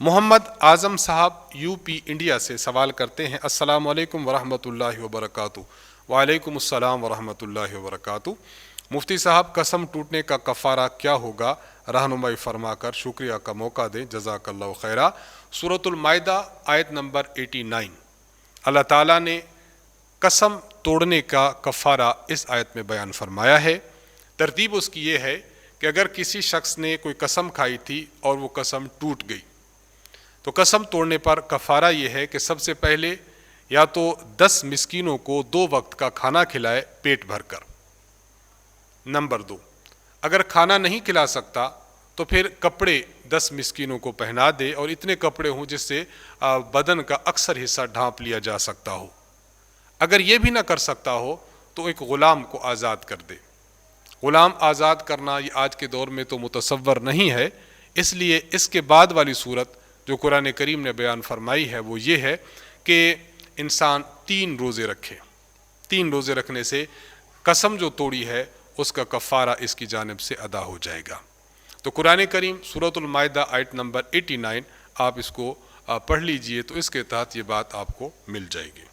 محمد اعظم صاحب U P India سے سوال کرتے ہیں، السلام علیکم ورحمۃ اللہ وبرکاتہ۔ وعلیکم السلام ورحمۃ اللہ وبرکاتہ۔ مفتی صاحب، قسم ٹوٹنے کا کفارہ کیا ہوگا؟ رہنمائی فرما کر شکریہ کا موقع دیں، جزاک اللہ خیرہ۔ سورۃ المائدہ آیت نمبر 89، اللہ تعالیٰ نے قسم توڑنے کا کفارہ اس آیت میں بیان فرمایا ہے۔ ترتیب اس کی یہ ہے کہ اگر کسی شخص نے کوئی قسم کھائی تھی اور وہ قسم ٹوٹ گئی تو قسم توڑنے پر کفارہ یہ ہے کہ سب سے پہلے یا تو 10 مسکینوں کو 2 وقت کا کھانا کھلائے پیٹ بھر کر۔ نمبر 2، اگر کھانا نہیں کھلا سکتا تو پھر کپڑے 10 مسکینوں کو پہنا دے، اور اتنے کپڑے ہوں جس سے بدن کا اکثر حصہ ڈھانپ لیا جا سکتا ہو۔ اگر یہ بھی نہ کر سکتا ہو تو ایک غلام کو آزاد کر دے۔ غلام آزاد کرنا یہ آج کے دور میں تو متصور نہیں ہے، اس لیے اس کے بعد والی صورت جو قرآن کریم نے بیان فرمائی ہے وہ یہ ہے کہ انسان 3 روزے رکھے۔ 3 روزے رکھنے سے قسم جو توڑی ہے اس کا کفارہ اس کی جانب سے ادا ہو جائے گا۔ تو قرآن کریم سورۃ المائدہ آیت نمبر 89 آپ اس کو پڑھ لیجئے تو اس کے تحت یہ بات آپ کو مل جائے گی۔